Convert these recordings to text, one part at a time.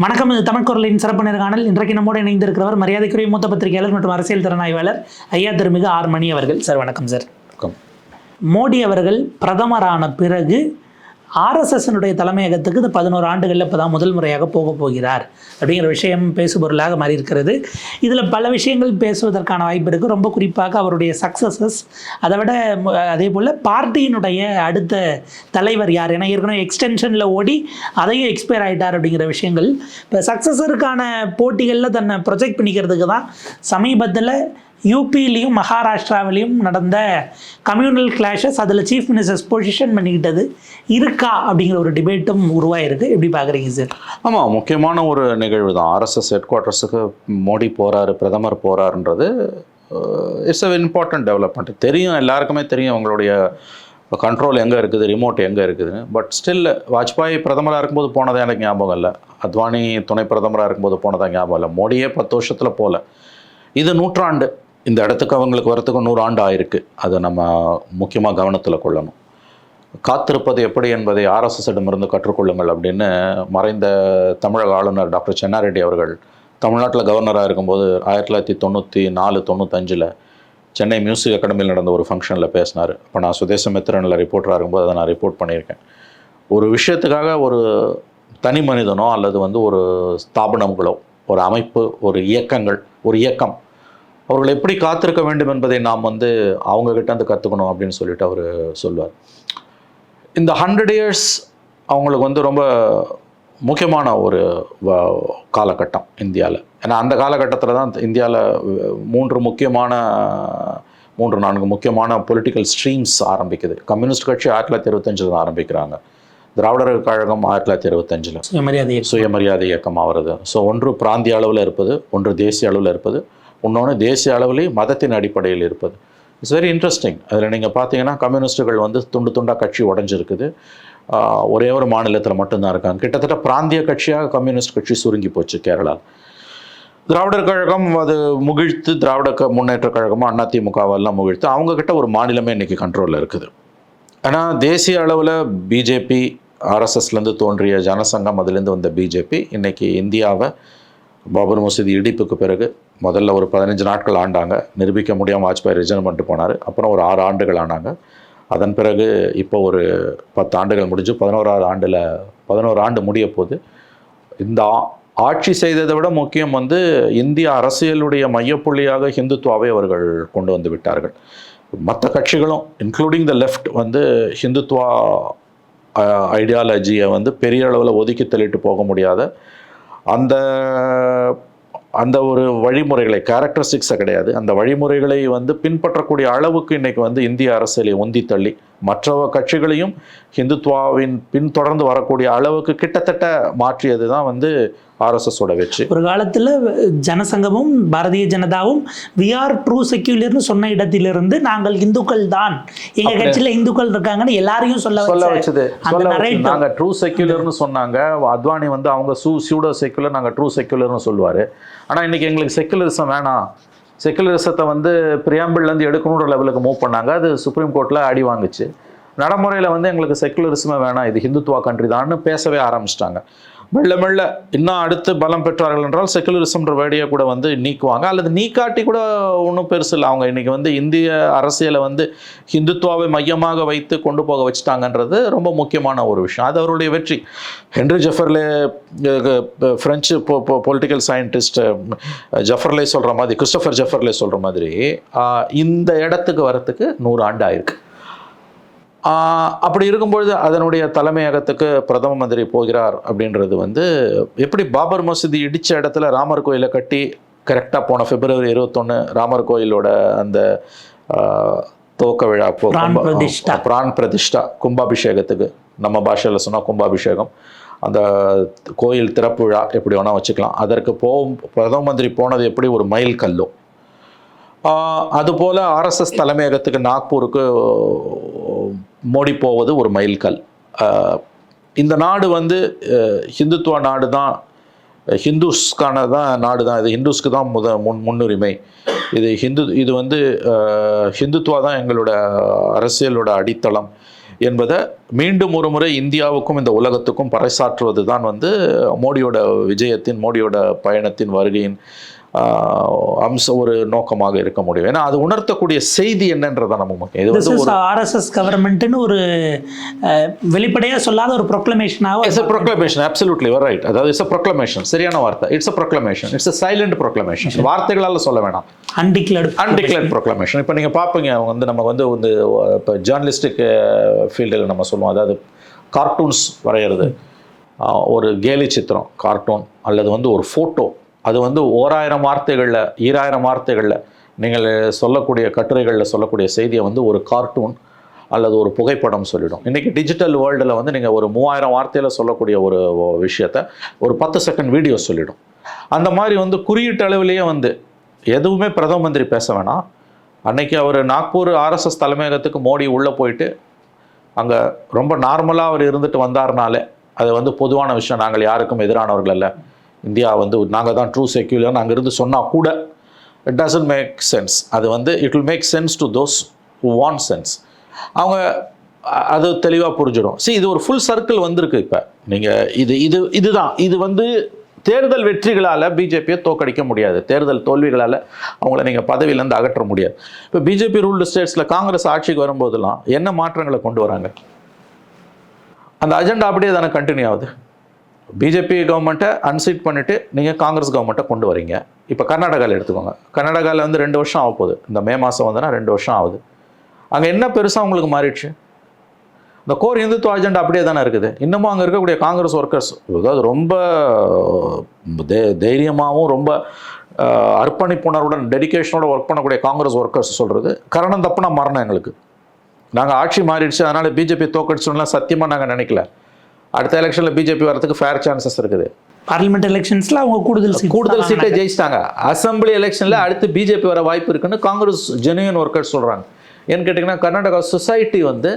வணக்கம். இது தமிழ் குரலின் சிறப்பு நேர்காணல். இன்றைக்கு நம்மோடு இணைந்திருக்கிறவர் மரியாதைக்குரிய மூத்த பத்திரிகையாளர் மற்றும் அரசியல் திறனாய்வாளர் ஐயா திருமிகு ஆர் மணி அவர்கள். சார் வணக்கம். சார் வணக்கம். மோடி அவர்கள் பிரதமரான பிறகு ஆர்எஸ்எஸ்னுடைய தலைமையகத்துக்கு இந்த 11 ஆண்டுகளில் இப்போ தான் முதல் முறையாக போகிறார் அப்படிங்கிற விஷயம் பேசுபொருளாக மாறி இருக்கிறது. இதில் பல விஷயங்கள் பேசுவதற்கான வாய்ப்பு இருக்குது. ரொம்ப குறிப்பாக அவருடைய சக்ஸஸஸ், அதை விட அதே போல் பார்ட்டியினுடைய அடுத்த தலைவர் யார், ஏன்னா ஏற்கனவே எக்ஸ்டென்ஷனில் ஓடி அதையும் எக்ஸ்பயர் ஆகிட்டார் அப்படிங்கிற விஷயங்கள். இப்போ சக்ஸஸருக்கான போட்டிகளில் தன்னை ப்ரொஜெக்ட் பண்ணிக்கிறதுக்கு தான் சமீபத்தில் யூபியிலையும் மகாராஷ்டிராவிலையும் நடந்த கம்யூனல் கிளாஷஸ், அதில் சீஃப் மினிஸ்டர்ஸ் பொசிஷன் பண்ணிக்கிட்டது இருக்கா அப்படிங்கிற ஒரு டிபேட்டும் உருவாயிருக்கு. எப்படி பார்க்குறீங்க சார்? ஆமாம், முக்கியமான ஒரு நிகழ்வு தான். ஆர்எஸ்எஸ் ஹெட் குவார்ட்டர்ஸுக்கு மோடி போகிறாரு, பிரதமர் போகிறாருன்றது இட்ஸ் அ இம்பார்ட்டன்ட் டெவலப்மெண்ட். தெரியும், எல்லாருக்குமே தெரியும் அவங்களுடைய கண்ட்ரோல் எங்கே இருக்குது, ரிமோட் எங்கே இருக்குதுன்னு. பட் ஸ்டில் வாஜ்பாய் பிரதமராக இருக்கும்போது போனதே எனக்கு ஞாபகம் இல்லை. அத்வானி துணை பிரதமராக இருக்கும்போது போனதாக ஞாபகம் இல்லை. மோடியே 10 வருஷத்தில் போகல. இது நூற்றாண்டு. இந்த இடத்துக்கு அவங்களுக்கு வரத்துக்கு 100 ஆண்டு ஆயிருக்கு. அதை நம்ம முக்கியமாக கவனத்தில் கொள்ளணும். காத்திருப்பது எப்படி என்பதை ஆர்எஸ்எஸ்ஸிடமிருந்து கற்றுக்கொள்ளுங்கள் அப்படின்னு மறைந்த தமிழக ஆளுநர் டாக்டர் சென்னாரெட்டி அவர்கள் தமிழ்நாட்டில் கவர்னராக இருக்கும்போது 1994-95 சென்னை மியூசிக் அகாடமியில் நடந்த ஒரு ஃபங்க்ஷனில் பேசினார். இப்போ நான் சுதேசமித்திரனில் ரிப்போர்ட்டராக இருக்கும்போது அதை நான் ரிப்போர்ட் பண்ணியிருக்கேன். ஒரு விஷயத்துக்காக ஒரு தனி மனிதனோ அல்லது ஒரு ஸ்தாபனங்களோ, ஒரு அமைப்பு, ஒரு இயக்கம் அவர்கள் எப்படி காத்திருக்க வேண்டும் என்பதை நாம் அவங்கக்கிட்ட கற்றுக்கணும் அப்படின்னு சொல்லிட்டு அவர் சொல்லுவார். இந்த 100 years அவங்களுக்கு ரொம்ப முக்கியமான ஒரு காலகட்டம் இந்தியாவில். ஏன்னா அந்த காலகட்டத்தில் தான் இந்தியாவில் 3-4 முக்கியமான பொலிட்டிக்கல் ஸ்ட்ரீம்ஸ் ஆரம்பிக்குது. கம்யூனிஸ்ட் கட்சி 1925 தான் ஆரம்பிக்கிறாங்க. திராவிடர் கழகம் 1925 சுயமரியாதை இயக்கம் ஆகிறது. ஸோ ஒன்று பிராந்திய அளவில் இருப்பது, ஒன்று தேசிய அளவில் இருப்பது, இன்னொன்று தேசிய அளவிலேயே மதத்தின் அடிப்படையில் இருப்பது. It's very interesting. அதில் நீங்கள் பார்த்தீங்கன்னா கம்யூனிஸ்ட்டுகள் துண்டு துண்டாக கட்சி உடஞ்சிருக்குது. ஒரே ஒரு மாநிலத்தில் மட்டும்தான் இருக்காங்க. கிட்டத்தட்ட பிராந்திய கட்சியாக கம்யூனிஸ்ட் கட்சி சுருங்கி போச்சு கேரளா. திராவிடர் கழகம் அது முகிழ்த்து, திராவிட முன்னேற்ற கழகமும் அதிமுகவெல்லாம் முகிழ்த்து அவங்கக்கிட்ட ஒரு மாநிலமே இன்றைக்கி கண்ட்ரோலில் இருக்குது. ஆனால் தேசிய அளவில் பிஜேபி, ஆர்எஸ்எஸ்லேருந்து தோன்றிய ஜனசங்கம், அதுலேருந்து வந்த பிஜேபி இன்றைக்கி இந்தியாவை பாபர் மசூதி இடிப்புக்கு பிறகு முதல்ல ஒரு 15 நாட்கள் ஆண்டாங்க. நிரூபிக்க முடியாமல் வாஜ்பாய் ரிஜன் பண்ணிட்டு போனார். அப்புறம் ஒரு 6 ஆண்டுகள் ஆனாங்க. அதன் பிறகு இப்போ ஒரு 10 ஆண்டுகள் முடிஞ்சு 11 ஆண்டு முடிய போது. இந்த ஆட்சி செய்ததை விட முக்கியம் இந்திய அரசியலுடைய மையப்புள்ளியாக ஹிந்துத்வாவை அவர்கள் கொண்டு வந்து விட்டார்கள். மற்ற கட்சிகளும் இன்க்ளூடிங் த லெஃப்ட் ஹிந்துத்வா ஐடியாலஜியை பெரிய அளவில் ஒதுக்கி தள்ளிட்டு போக முடியாத அந்த ஒரு வழிமுறைகளை, கேரக்டரிஸ்டிக்ஸை கிடையாது, அந்த வழிமுறைகளை பின்பற்றக்கூடிய அளவுக்கு இன்றைக்கி இந்திய அரசியலை உந்தி தள்ளி மற்ற கட்சிகளையும் ஹிந்துத்வாவின் பின்தொடர்ந்து வரக்கூடிய அளவுக்கு கிட்டத்தட்ட மாற்றியது தான் ஆர்எஸ்எஸோட வெற்றி. ஒரு காலத்தில் ஜனசங்கமும் பாரதிய ஜனதாவும் வி ஆர் ட்ரூ செக்யூலர்னு சொன்ன இடத்திலிருந்து நாங்கள் இந்துக்கள் தான், எங்க கட்சியில் இந்துக்கள் இருக்காங்கன்னு எல்லாரையும் சொல்ல வச்சது. நாங்கள் ட்ரூ செக்யூலர்னு சொன்னாங்க. அத்வானி அவங்க சியூடோ செக்யூலர், நாங்கள் ட்ரூ செக்யூலர்னு சொல்லுவார். ஆனால் இன்றைக்கி எங்களுக்கு செக்யூலரிசம் வேணாம், செக்குலரிசத்தை பிரியாம்பிள்லேருந்து எடுக்கணுன்ற லெவலுக்கு மூவ் பண்ணாங்க. அது சுப்ரீம் கோர்ட்டில் அடி வாங்குச்சு. நடைமுறையில் எங்களுக்கு செக்குலரிசமே வேணாம், இது ஹிந்துத்வா கண்ட்ரி தான்னு பேசவே ஆரம்பிச்சிட்டாங்க. மெல்ல மெல்ல இன்னும் அடுத்து பலம் பெற்றார்கள் என்றால் செக்குலரிசம்ன்ற வேடியை கூட நீக்குவாங்க, அல்லது நீக்காட்டி கூட ஒன்றும் பெருசு இல்லை. அவங்க இன்றைக்கி இந்திய அரசியலை ஹிந்துத்வாவை மையமாக வைத்து கொண்டு போக வச்சுட்டாங்கன்றது ரொம்ப முக்கியமான ஒரு விஷயம். அது அவருடைய வெற்றி. ஹென்ரி ஜெஃபர்லே, ஃப்ரெஞ்சு பொலிட்டிக்கல் சயின்டிஸ்ட் ஜெஃபர்லே சொல்கிற மாதிரி, கிறிஸ்டோஃபர் ஜெஃபர்லே சொல்கிற மாதிரி இந்த இடத்துக்கு வரத்துக்கு 100 ஆண்டு ஆயிருக்கு. அப்படி இருக்கும்பொழுது அதனுடைய தலைமையகத்துக்கு பிரதம மந்திரி போகிறார் அப்படின்றது எப்படி பாபர் மசூதி இடித்த இடத்துல ராமர் கோயிலை கட்டி கரெக்டாக போன February 21 ராமர் கோயிலோட அந்த துவக்க விழா, பிரான் பிரதிஷ்டா, கும்பாபிஷேகத்துக்கு நம்ம பாஷையில் சொன்னால் கும்பாபிஷேகம், அந்த கோயில் திறப்பு விழா எப்படி வேணால் வச்சுக்கலாம். அதற்கு பிரதம மந்திரி போனது எப்படி ஒரு மைல் கல்லோ, அதுபோல் ஆர்எஸ்எஸ் தலைமையகத்துக்கு நாக்பூருக்கு மோடி போவது ஒரு மைல்கல். இந்த நாடு ஹிந்துத்துவா நாடு தான், ஹிந்துஸ்க்கான தான் நாடு தான். இது ஹிந்துஸ்க்கு தான் முன்னுரிமை. இது ஹிந்துத்வா தான் எங்களோட அரசியலோட அடித்தளம். என்பதை மீண்டும் ஒரு முறை இந்தியாவுக்கும் இந்த உலகத்துக்கும் பறைசாற்றுவது தான் வந்து மோடியோட விஜயத்தின், மோடியோட பயணத்தின், வருகையின் ஒரு நோக்கமாக இருக்க முடியும். ஏன்னா அது உணர்த்தக்கூடிய செய்தி என்னன்றதான் நமக்கு முக்கியம். இது வந்து ஒரு ஆர்எஸ்எஸ் கவர்மெண்ட்னு ஒரு வெளிப்படையாக சொல்லாத ஒரு ப்ரொக்ளமேஷனாக, it's a proclamation, absolutely you are right. அதாவது இட்ஸ் a proclamation, சரியான வார்த்தை. It's a proclamation, it's a silent proclamation. வார்த்தைகளால் சொல்ல வேணாம், அன்டிக்ளேர்ட் proclamation. இப்போ நீங்கள் பார்ப்பீங்க, அவங்க வந்து நம்ம வந்து இப்போ ஜேர்னலிஸ்டிக் ஃபீல்டில் நம்ம சொல்லுவோம், அதாவது கார்ட்டூன்ஸ் வரைகிறது, ஒரு கேலி சித்திரம் கார்ட்டூன் அல்லது வந்து ஒரு ஃபோட்டோ, அது வந்து 1000 வார்த்தைகளில் 2000 வார்த்தைகளில் நீங்கள் சொல்லக்கூடிய கட்டுரைகளில் சொல்லக்கூடிய செய்தியை வந்து ஒரு கார்ட்டூன் அல்லது ஒரு புகைப்படம் சொல்லிடும். இன்றைக்கி டிஜிட்டல் வேர்ல்டில் வந்து நீங்கள் ஒரு 3000 வார்த்தையில் சொல்லக்கூடிய ஒரு விஷயத்தை ஒரு 10 செகண்ட் வீடியோ சொல்லிடும். அந்த மாதிரி வந்து குறியீட்டு அளவிலேயே வந்து எதுவுமே பிரதம மந்திரி பேச வேணாம். அன்னைக்கு அவர் நாக்பூர் ஆர்எஸ்எஸ் தலைமையகத்துக்கு மோடி உள்ளே போயிட்டு அங்கே ரொம்ப நார்மலாக அவர் இருந்துட்டு வந்தார்னாலே அது வந்து பொதுவான விஷயம். நாங்கள் யாருக்கும் எதிரானவர்கள் அல்ல, இந்தியா வந்து நாங்கள் தான் ட்ரூ செக்யூலர்னு அங்கேருந்து சொன்னால் கூட இட் டசன்ட் மேக் சென்ஸ். அது வந்து it will make sense to those who want sense. அவங்க அது தெளிவாக புரிஞ்சிடும். இது ஒரு ஃபுல் சர்க்கிள் வந்திருக்கு. இப்போ நீங்கள் இதுதான் இது வந்து தேர்தல் வெற்றிகளால் பிஜேபியை தோக்கடிக்க முடியாது, தேர்தல் தோல்விகளால் அவங்கள நீங்கள் பதவியிலேருந்து அகற்ற முடியாது. இப்போ பிஜேபி ரூல்டு ஸ்டேட்ஸில் காங்கிரஸ் ஆட்சிக்கு வரும்போதெல்லாம் என்ன மாற்றங்களை கொண்டு வராங்க? அந்த அஜெண்டா அப்படியே தானே கண்டினியூ ஆகுது. பிஜேபி கவர்மெண்ட்டை அன்சீட் பண்ணிவிட்டு நீங்கள் காங்கிரஸ் கவர்மெண்ட்டை கொண்டு வரீங்க. இப்போ கர்நாடகாவில் எடுத்துக்கோங்க. கர்நாடகாவில் வந்து 2 வருஷம் ஆக போகுது. இந்த மே மாதம் வந்தனா 2 வருஷம் ஆகுது. அங்கே என்ன பெருசாக உங்களுக்கு மாறிடுச்சு? இந்த கோர் இந்துத்துவ அஜெண்டா அப்படியே தானே இருக்குது. இன்னமும் அங்கே இருக்கக்கூடிய காங்கிரஸ் ஒர்க்கர்ஸ், அதாவது ரொம்ப தைரியமாகவும் ரொம்ப அர்ப்பணிப்புணர்வுடன் டெடிக்கேஷனோட ஒர்க் பண்ணக்கூடிய காங்கிரஸ் ஒர்க்கர்ஸ் சொல்கிறது, கரணம் தப்புனா மரணம் எங்களுக்கு, நாங்கள் ஆட்சி மாறிடுச்சு அதனால் பிஜேபி தோக்கடிச்சோம்லாம் சத்தியமாக நாங்கள் நினைக்கல. அடுத்த எலெக்ஷனில் பிஜேபி வரதுக்கு ஃபேர் சான்சஸ் இருக்குது. பார்லிமெண்ட் எலெக்ஷன்ஸில் அவங்க கூடுதல் சீட்டை ஜெயிச்சிட்டாங்க. அசம்பிளி எலெக்ஷனில் அடுத்து பிஜேபி வர வாய்ப்பு இருக்குன்னு காங்கிரஸ் ஜெனுவின் ஒர்க்கர்ஸ் சொல்கிறாங்க. ஏன்னு கேட்டிங்கன்னா கர்நாடகா சொசைட்டி வந்து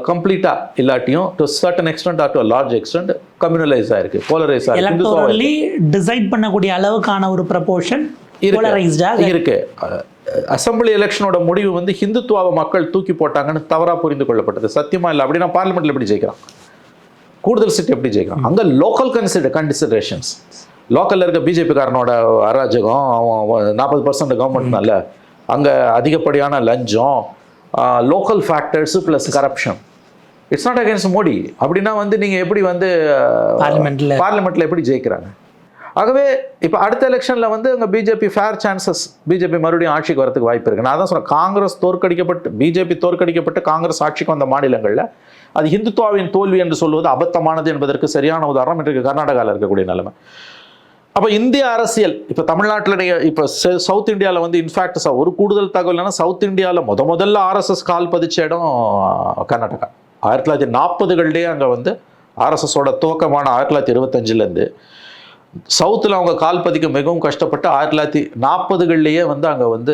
கம்ப்ளீட்டாக இல்லாட்டியும் to certain extent or to large extent communalise ஆகிருக்கு, போலரைஸ் ஆகிருக்கு. டிசைட் பண்ணக்கூடிய அளவுக்கான ஒரு ப்ரப்போர்ஷன் இருக்கு. அசம்பிளி எலெக்ஷனோட முடிவு வந்து ஹிந்துத்துவாவை மக்கள் தூக்கி போட்டாங்கன்னு தவறாக புரிந்து கொள்ளப்பட்டது. சத்தியமாக இல்லை. அப்படின்னா பார்லிமெண்ட்டில் எப்படி ஜெயிக்கிறான்? கூடுதல் சீட் எப்படி ஜெயிக்கிறான்? அங்கே லோக்கல் கன்சிடரேஷன்ஸ், லோக்கலில் இருக்க பிஜேபிக்காரனோட அராஜகம், 40% கவர்மெண்ட்னால அங்கே அதிகப்படியான லஞ்சம், local factors plus corruption. It's not against Modi. அப்படின்னா வந்து நீங்கள் எப்படி வந்து பார்லிமெண்ட்டில் எப்படி ஜெயிக்கிறாங்க? ஆகவே இப்போ அடுத்த எலெக்ஷனில் வந்து அங்கே பிஜேபி ஃபேர் சான்சஸ், பிஜேபி மறுபடியும் ஆட்சிக்கு வரதுக்கு வாய்ப்பு இருக்குது. நான் தான் சொன்னேன், காங்கிரஸ் தோற்கடிக்கப்பட்டு பிஜேபி தோற்கடிக்கப்பட்டு காங்கிரஸ் ஆட்சிக்கு வந்த மாநிலங்களில் அது ஹிந்துத்துவாவின் தோல்வி என்று சொல்வது அபத்தமானது என்பதற்கு சரியான உதாரணம் இன்றைக்கு கர்நாடகாவில் இருக்கக்கூடிய நிலைமை. அப்போ இந்திய அரசியல் இப்போ தமிழ்நாட்டில் இப்போ சவுத் இந்தியாவில் வந்து இன்ஃபேக்ட் ஒரு கூடுதல் தகவல் என்னன்னா, சவுத் இந்தியாவில் முதல்ல ஆர்எஸ்எஸ் கால் பதிச்ச இடம் கர்நாடகா. 1940களிலேயே அங்கே வந்து ஆர்எஸ்எஸோட துவக்கமான 1925லேருந்து சவுத்தில் அவங்க கால் பதிக்க மிகவும் கஷ்டப்பட்டு 1940களிலேயே வந்து அங்கே வந்து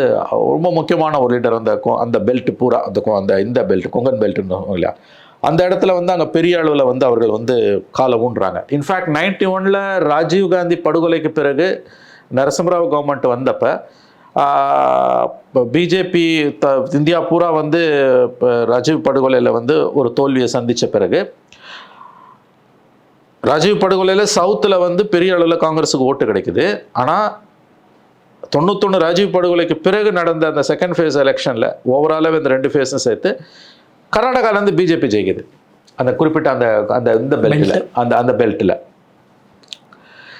ரொம்ப முக்கியமான ஒரு லீடர் அந்த பெல்ட் பூரா அந்த இந்த பெல்ட் கொங்கன் பெல்ட்னு இல்லையா, அந்த இடத்துல வந்து அங்கே பெரிய அளவில் வந்து அவர்கள் வந்து காலை ஊன்றாங்க. இன்ஃபேக்ட் 91ல் ராஜீவ்காந்தி படுகொலைக்கு பிறகு நரசிம்மராவ் கவர்மெண்ட் வந்தப்போ பிஜேபி இந்தியா பூரா வந்து ராஜீவ் படுகொலையில் வந்து ஒரு தோல்வியை சந்தித்த பிறகு ராஜீவ் படுகொலையில் சவுத்தில் வந்து பெரிய அளவில் காங்கிரஸுக்கு ஓட்டு கிடைக்குது. ஆனால் 91 ராஜீவ் படுகொலைக்கு பிறகு நடந்த அந்த செகண்ட் ஃபேஸ் எலெக்ஷனில் ஓவராலாக இந்த 2 ஃபேஸும் சேர்த்து கர்நாடகாவிலேருந்து பிஜேபி ஜெயிக்குது. அந்த குறிப்பிட்ட இந்த பெல்ட்டில் அந்த பெல்ட்டில்.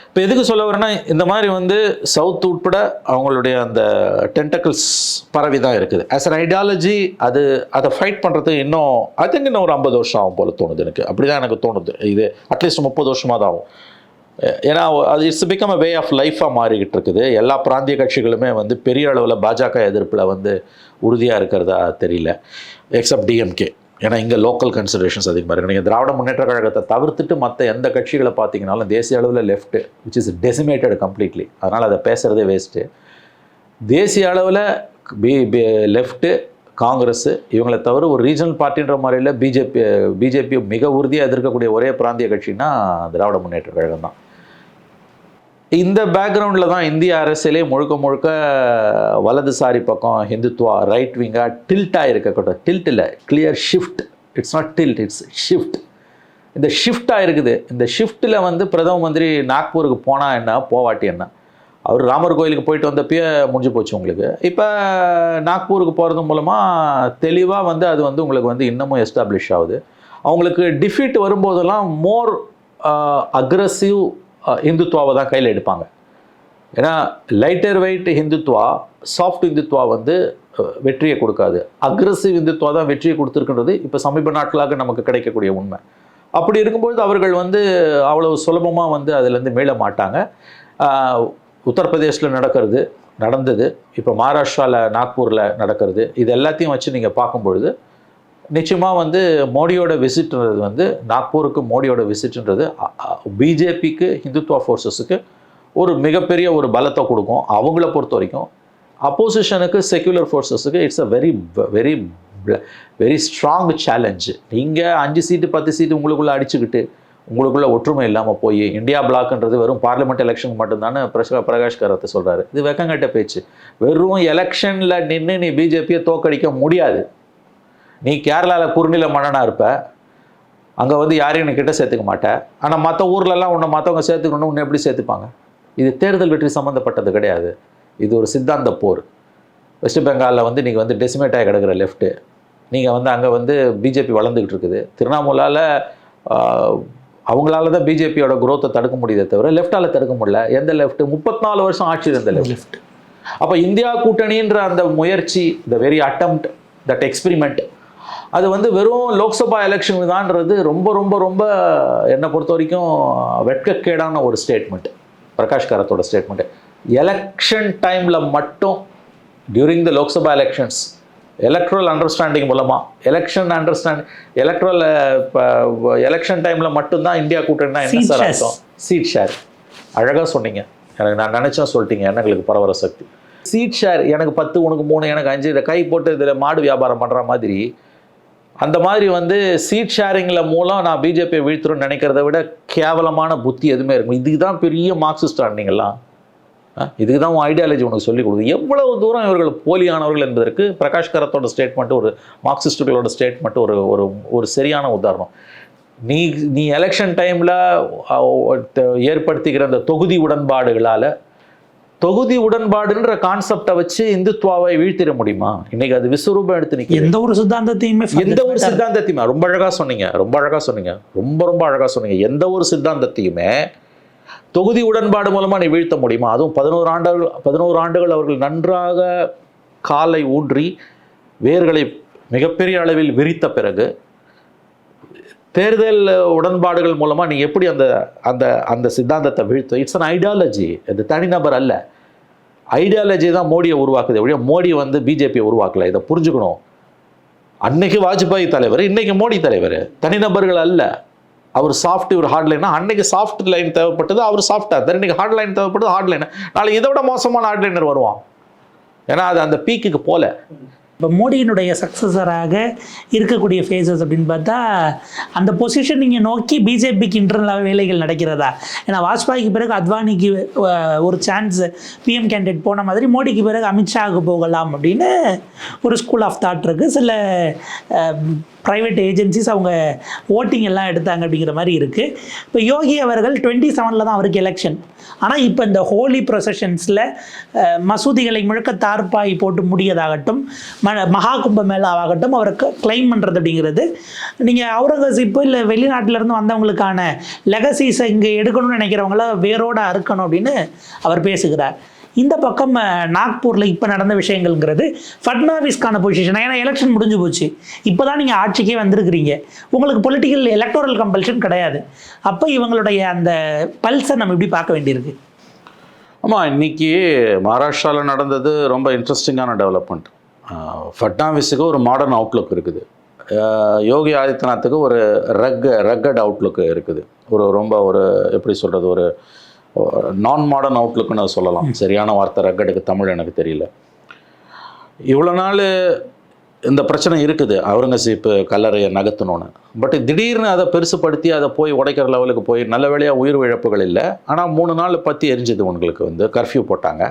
இப்போ எதுக்கு சொல்ல வரேன்னா, இந்த மாதிரி வந்து சவுத் உட்பட அவங்களுடைய அந்த டென்டக்கிள்ஸ் பரவி தான் இருக்குது. ஆஸ் அன் ஐடியாலஜி அதை ஃபைட் பண்ணுறது இன்னும் ஐ திங்க் இன்னும் ஒரு 50 வருஷம் ஆகும் போல் தோணுது எனக்கு. அப்படி தான் எனக்கு தோணுது. இது அட்லீஸ்ட் 30 வருஷமாக தான் ஆகும். ஏன்னா அது it's become a way of லைஃபாக மாறிக்கிட்டு இருக்குது. எல்லா பிராந்திய கட்சிகளுமே வந்து பெரிய அளவில் பாஜக எதிர்ப்பில் வந்து உறுதியாக இருக்கிறதா தெரியல, எக்ஸப்ட் டிஎம்கே. ஏன்னா இங்கே லோக்கல் கன்சிடரேஷன்ஸ் அதிகமாக இருக்குது. நீங்கள் திராவிட முன்னேற்ற கழகத்தை தவிர்த்துட்டு மற்ற எந்த கட்சிகளை பார்த்தீங்கன்னாலும் தேசிய அளவில் left which is decimated completely. அதனால் அதை பேசுகிறதே வேஸ்ட்டு. தேசிய அளவில் லெஃப்ட்டு காங்கிரஸ் இவங்களை தவிர ஒரு ரீஜனல் பார்ட்டின்ற மாதிரியில் பிஜேபி மிக உறுதியாக எதிர்க்கக்கூடிய ஒரே பிராந்திய கட்சின்னா திராவிட முன்னேற்ற கழகம் தான். இந்த பேக்ரவுண்டில் தான் இந்திய அரசியலே முழுக்க வலதுசாரி பக்கம் ஹிந்துத்துவா ரைட் விங்காக டில்ட்டாக இருக்கக்கூடாது. டில்ட் இல்லை, clear shift it's not tilt, it's shift. இந்த ஷிஃப்டாக இருக்குது. இந்த ஷிஃப்ட்டில் வந்து பிரதம மந்திரி நாக்பூருக்கு போனால் என்ன, போவாட்டி என்ன? அவர் ராமர் கோயிலுக்கு போயிட்டு வந்தப்பயே முடிஞ்சு போச்சு உங்களுக்கு. இப்போ நாக்பூருக்கு போகிறது மூலமாக தெளிவாக வந்து அது வந்து உங்களுக்கு வந்து இன்னமும் எஸ்டாப்ளிஷ் ஆகுது. அவங்களுக்கு டிஃபீட் வரும்போதெல்லாம் மோர் அக்ரஸிவ் இந்துத்வாவை தான் கையில் எடுப்பாங்க. ஏன்னா lighter weight Hindutva, soft Hindutva வந்து வெற்றியை கொடுக்காது. அக்ரஸிவ் இந்துத்வா தான் வெற்றியை கொடுத்துருக்குன்றது இப்போ சமீப நாட்களாக நமக்கு கிடைக்கக்கூடிய உண்மை. அப்படி இருக்கும்பொழுது அவர்கள் வந்து அவ்வளவு சுலபமாக வந்து அதிலேருந்து மீள மாட்டாங்க. உத்தரப்பிரதேசில் நடந்தது, இப்போ மகாராஷ்டிராவில் நாக்பூரில் நடக்கிறது, இது எல்லாத்தையும் வச்சு நீங்கள் பார்க்கும்பொழுது நிச்சயமாக வந்து மோடியோட விசிட்ன்றது வந்து நாக்பூருக்கு மோடியோட விசிட்ன்றது பிஜேபிக்கு, ஹிந்துத்வா ஃபோர்ஸஸுக்கு ஒரு மிகப்பெரிய ஒரு பலத்தை கொடுக்கும். அவங்கள பொறுத்த வரைக்கும் அப்போசிஷனுக்கு, செக்யுலர் ஃபோர்ஸஸுக்கு it's a very very very strong challenge. நீங்கள் 5 சீட்டு 10 சீட்டு உங்களுக்குள்ளே அடிச்சுக்கிட்டு உங்களுக்குள்ள ஒற்றுமை இல்லாமல் போய் இந்தியா பிளாக்ன்றது வெறும் பார்லிமெண்ட் எலெக்ஷனுக்கு மட்டும்தானே பிரகாஷ் கராத்தை சொல்கிறாரு. இது வெக்கங்கட்ட பேச்சு. வெறும் எலெக்ஷனில் நின்று நீ பிஜேபியை தோக்கடிக்க முடியாது. நீ கேரளாவில் குறுநில மன்னனாக இருப்ப, அங்கே வந்து யாரையும் நீ கிட்ட சேர்த்துக்க மாட்டேன். ஆனால் மற்ற ஊர்லெலாம் உன்னை மற்றவங்க சேர்த்துக்கணுன்னு உன்னை எப்படி சேர்த்துப்பாங்க? இது தேர்தல் வெற்றி சம்மந்தப்பட்டது கிடையாது. இது ஒரு சித்தாந்த போர். வெஸ்ட் பெங்காலில் வந்து நீங்கள் வந்து டெசிமேட் ஆகி கிடக்கிற லெஃப்ட்டு, நீங்கள் வந்து அங்கே வந்து பிஜேபி வளர்ந்துக்கிட்டு இருக்குது. திரிணாமுலாவில் அவங்களால தான் பிஜேபியோட குரோத்தை தடுக்க முடியுதே தவிர லெஃப்டால் தடுக்க முடியல. எந்த லெஃப்ட்? 34 வருஷம் ஆட்சி இருந்த லெஃப்ட். அப்போ இந்தியா கூட்டணின்ற அந்த முயற்சி, the very attempt, that experiment, அது வந்து வெறும் லோக்சபா எலெக்ஷன் தான்ன்றது ரொம்ப ரொம்ப ரொம்ப என்னை பொறுத்த வரைக்கும் வெட்கக்கேடான ஒரு ஸ்டேட்மெண்ட், பிரகாஷ் கராத்தோட ஸ்டேட்மெண்ட்டு. எலெக்ஷன் டைமில் மட்டும், during the Lok Sabha elections, electoral understanding மூலமாக எலெக்ஷன் டைமில் மட்டும்தான் இந்தியா கூட்டணினா என்ன சார் அர்த்தம்? Seat share. அழகாக சொன்னீங்க. எனக்கு நான் நினச்சா சொல்லிட்டீங்க, எங்களுக்கு பரவர சக்தி. சீட் ஷேர், எனக்கு 10 உனக்கு 3 எனக்கு 5, இதை கை போட்டு இதில் மாடு வியாபாரம் பண்ணுற மாதிரி, அந்த மாதிரி வந்து சீட் ஷேரிங்கில் மூலம் நான் பிஜேபியை வீழ்த்துறோன்னு நினைக்கிறத விட கேவலமான புத்தி எதுவுமே இருக்கும். இதுக்கு தான் பெரிய மார்க்சிஸ்ட் ஆனீங்களாம். இதுக்கு தான் உன் ஐடியாலஜி உனக்கு சொல்லிக் கொடுக்குது. எவ்வளவு தூரம் இவர்கள் போலியானவர்கள் என்பதற்கு பிரகாஷ் கராத்தோட ஸ்டேட்மெண்ட், ஒரு மார்க்சிஸ்டுகளோட ஸ்டேட்மெண்ட் ஒரு ஒரு ஒரு சரியான உதாரணம். நீ எலெக்ஷன் டைமில் ஏற்படுத்திக்கிற அந்த தொகுதி உடன்பாடுகளால், தொகுதி உடன்பாடுன்ற கான்செப்டை வச்சு இந்துத்வாவை வீழ்த்திட முடியுமா? இன்னைக்கு அது விஸ்வரூபம் எடுத்து நிற்க. எந்த ஒரு சித்தாந்தத்தையுமே ரொம்ப அழகாக சொன்னீங்க, ரொம்ப அழகாக சொன்னீங்க. எந்த ஒரு சித்தாந்தத்தையுமே தொகுதி உடன்பாடு மூலமாக நீ வீழ்த்த முடியுமா? அதுவும் 11 ஆண்டுகள் அவர்கள் நன்றாக காலை ஊன்றி வேர்களை மிகப்பெரிய அளவில் விரித்த பிறகு தேர்தல் உடன்பாடுகள் மூலமாக நீ எப்படி அந்த அந்த அந்த சித்தாந்தத்தை வீழ்த்த? It's an ideology. இது தனிநபர் அல்ல. ஐடியாலஜி தான் மோடியை உருவாக்குது. எப்படியோ மோடி வந்து பிஜேபியை உருவாக்கல. இதை புரிஞ்சுக்கணும். அன்னைக்கு வாஜ்பாய் தலைவர், இன்னைக்கு மோடி தலைவர். தனிநபர்கள் அல்ல. அவர் சாஃப்ட், இவர் ஹார்ட் லைனா, அன்னைக்கு சாஃப்ட் லைன் தேவைப்பட்டது, அவர் சாஃப்டாக இருந்தார். இன்னைக்கு ஹார்ட் லைன் தேவைப்பட்டது, ஹார்ட் லைன். நாளைக்கு இதை விட மோசமான ஹார்ட் லைனர் வருவான். ஏன்னா அது அந்த பீக்குக்கு போல. இப்போ மோடியினுடைய சக்ஸஸராக இருக்கக்கூடிய ஃபேஸஸ் அப்படின்னு பார்த்தா அந்த பொசிஷன் நீங்கள் நோக்கி பிஜேபிக்கு இன்டர்னல் வேலைகள் நடக்கிறதா? ஏன்னா வாஜ்பாய்க்கு பிறகு அத்வானிக்கு ஒரு சான்ஸ் பிஎம் கேண்டிடேட் போன மாதிரி மோடிக்கு பிறகு அமித்ஷாவுக்கு போகலாம் அப்படின்னு ஒரு ஸ்கூல் ஆஃப் தாட் இருக்குது. சில ப்ரைவேட் ஏஜென்சிஸ் அவங்க ஓட்டிங் எல்லாம் எடுத்தாங்க அப்படிங்கிற மாதிரி இருக்குது. இப்போ யோகி அவர்கள் 27 தான் அவருக்கு எலெக்ஷன். ஆனால் இப்போ இந்த ஹோலி ப்ரொசஷன்ஸில் மசூதிகளை முழுக்க தார்பாய் போட்டு முடியதாகட்டும், மகா கும்ப மேளாவாகட்டும், அவரை கிளைம் பண்ணுறது அப்படிங்கிறது, நீங்கள் அவுரங்கசீப்பு இல்லை வெளிநாட்டிலேருந்து வந்தவங்களுக்கான லெகசிஸை இங்கே எடுக்கணும்னு நினைக்கிறவங்கள வேரோட அறுக்கணும் அப்படின்னு அவர் பேசுகிறார். இந்த பக்கம் நாக்பூரில் இப்போ நடந்த விஷயங்கள்ங்கிறது ஃபட்னாவிஸ்கான பொசிஷன். ஏன்னா எலெக்ஷன் முடிஞ்சு போச்சு, இப்போ தான் நீங்கள் ஆட்சிக்கே வந்திருக்கிறீங்க, உங்களுக்கு பொலிட்டிக்கல் எலக்டோரல் கம்பல்ஷன் கிடையாது. அப்போ இவங்களுடைய அந்த பல்ஸை நம்ம எப்படி பார்க்க வேண்டியிருக்கு? ஆமாம், இன்றைக்கி மகாராஷ்டிராவில் நடந்தது ரொம்ப இன்ட்ரெஸ்டிங்கான டெவலப்மெண்ட். ஃபட்னாவிஸுக்கு ஒரு மாடர்ன் அவுட்லுக் இருக்குது, யோகி ஆதித்யநாத்துக்கு ஒரு ரக்கட் அவுட்லுக் இருக்குது. ரொம்ப எப்படி சொல்கிறது, ஒரு நான் மாடர்ன் அவுட்லுக்குன்னு சொல்லலாம். சரியான வார்த்தை ரக்கடுக்கு தமிழ் எனக்கு தெரியல. இவ்வளோ நாள் இந்த பிரச்சனை இருக்குது, அவுரங்கசீப்பு கல்லறையை நகர்த்தணுன்னு. பட் திடீர்னு அதை பெருசுப்படுத்தி அதை போய் உடைக்கிற லெவலுக்கு போய், நல்ல வேளையாக உயிர் இழப்புகள் இல்லை. ஆனால் 3 நாள் பற்றி எரிஞ்சது. உங்களுக்கு கர்ஃப்யூ போட்டாங்க.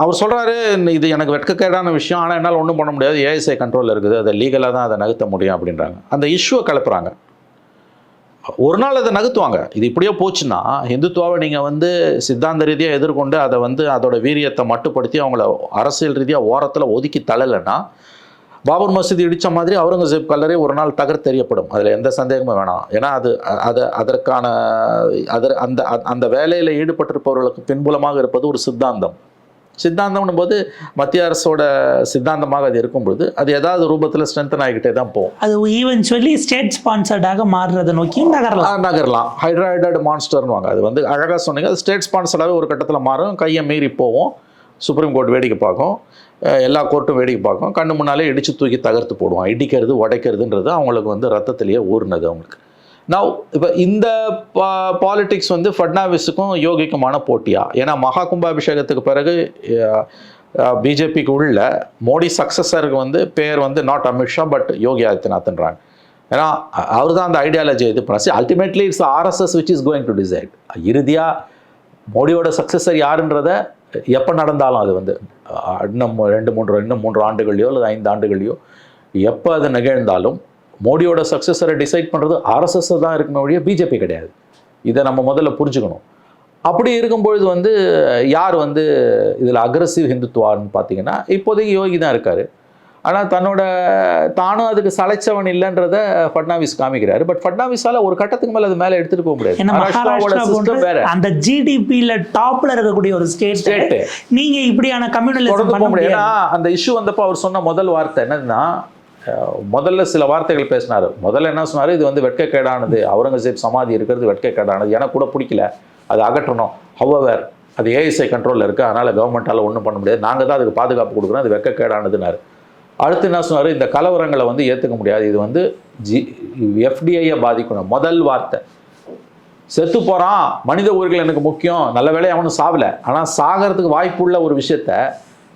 அவர் சொல்கிறாரு, இது எனக்கு வெட்கக்கேடான விஷயம், ஆனால் என்னால் ஒன்றும் பண்ண முடியாது, ஏஎஸ்ஐ கண்ட்ரோலில் இருக்குது, அதை லீகலாக தான் அதை நகர்த்த முடியும் அப்படின்றாங்க. அந்த இஷ்யூவை கிளப்புறாங்க. ஒரு நாள் அதை நகர்த்துவாங்க. இது இப்படியே போச்சுன்னா இந்துத்துவாவை நீங்கள் வந்து சித்தாந்த ரீதியாக எதிர்கொண்டு அதை வந்து அதோட வீரியத்தை மட்டுப்படுத்தி அவங்கள அரசியல் ரீதியாக ஓரத்தில் ஒதுக்கி தள்ளலைன்னா பாபர் மசூதி இடித்த மாதிரி அவுரங்கசீப் கல்லறை ஒரு நாள் தகர்த்தெறியப்படும். அதில் எந்த சந்தேகமும் வேணாம். ஏன்னா அதற்கான அந்த வேலையில் ஈடுபட்டிருப்பவர்களுக்கு பின்புலமாக இருப்பது ஒரு சித்தாந்தம்னும் போது மத்திய அரசோட சித்தாந்தமாக அது இருக்கும்பொழுது அது ஏதாவது ரூபத்தில் ஸ்ட்ரென்தன் ஆகிக்கிட்டே தான் போகும். அது ஈவென்ச்சுவலி ஸ்டேட் ஸ்பான்சர்டாக மாறுறதை நோக்கியும் நகரலாம். ஹைட்ராய்டட் மான்ஸ்டர்னுவாங்க. அது வந்து அழகாக சொன்னீங்க. அது ஸ்டேட் ஸ்பான்சர்டாகவே ஒரு கட்டத்தில் மாறும். கையை மீறி போவோம். சுப்ரீம் கோர்ட் வேடிக்கை பார்க்கும், எல்லா கோர்ட்டும் வேடிக்கை பார்க்கும். கண்ணு முன்னாலே இடித்து தூக்கி தகர்த்து போடுவோம். இடிக்கிறது உடைக்கிறதுன்றது அவங்களுக்கு வந்து ரத்தத்திலேயே ஊர்னது அவங்களுக்கு. நான் இப்போ இந்த பாலிட்டிக்ஸ் வந்து ஃபட்னாவிஸுக்கும் யோகிக்குமான போட்டியா? ஏன்னா மகா கும்பாபிஷேகத்துக்கு பிறகு பிஜேபிக்கு உள்ள மோடி சக்ஸஸருக்கு வந்து பேர் வந்து நாட் அமித்ஷா பட் யோகி ஆதித்யநாத்ன்றாங்க. ஏன்னா அவர் தான் அந்த ஐடியாலஜி இது பண்ண. Ultimately it's RSS which is going to decide. இறுதியாக மோடியோட சக்ஸஸர் யாருன்றத எப்போ நடந்தாலும் அது வந்து இன்னும் 3 ஆண்டுகள்லையோ அல்லது 5 ஆண்டுகள்லையோ எப்போ அது நிகழ்ந்தாலும் மோடியோட சக்ஸஸரை டிசைட் பண்ணுறது ஆர்எஸ்எஸ் தான் இருக்கணும் வழியே பிஜேபி கிடையாது. இதை நம்ம முதல்ல புரிஞ்சுக்கணும். அப்படி இருக்கும்பொழுது வந்து யார் வந்து இதில் அக்ரஸிவ் ஹிந்துத்துவான்னு பார்த்தீங்கன்னா இப்போதைக்கு யோகி தான் இருக்கார். ஆனால் தானும் அதுக்கு சளைச்சவன் இல்லைன்றத ஃபட்னாவிஸ் காமிக்கிறாரு. பட் ஃபட்னாவிஸால ஒரு கட்டத்துக்கு மேலே அது மேலே எடுத்துகிட்டு போக முடியாது. வேற அந்த ஜிடிபியில் டாப்ல இருக்கக்கூடிய ஒரு ஸ்டேட் நீங்க இப்படியான கம்யூனலிசம் பண்ண முடியாது. ஏன்னா அந்த இஷ்யூ வந்தப்போ அவர் சொன்ன முதல் வார்த்தை என்னன்னா, முதல்ல சில வார்த்தைகள் பேசினார். முதல்ல என்ன சொன்னார், இது வந்து வெட்கக்கேடானது, அவுரங்கசீப் சமாதி இருக்கிறது வெட்கக்கேடானது, எனக்கு கூட பிடிக்கல, அது அகற்றணும். ஹவவர் அது ஏஎஸ்ஐ கண்ட்ரோலில் இருக்குது, அதனால் கவர்மெண்ட்டால் ஒன்றும் பண்ண முடியாது, நாங்கள் தான் அதுக்கு பாதுகாப்பு கொடுக்குறோம், அது வெட்கக்கேடானதுன்னாரு. அடுத்து என்ன சொன்னார், இந்த கலவரங்களை வந்து ஏற்றுக்க முடியாது, இது வந்து எஃப்டிஐயை பாதிக்கணும். முதல் வார்த்தை. செத்து போகிறான், மனித உயிர்கள் எனக்கு முக்கியம், நல்ல வேலையை அவனும் சாவலை, ஆனால் சாகிறதுக்கு வாய்ப்புள்ள ஒரு விஷயத்த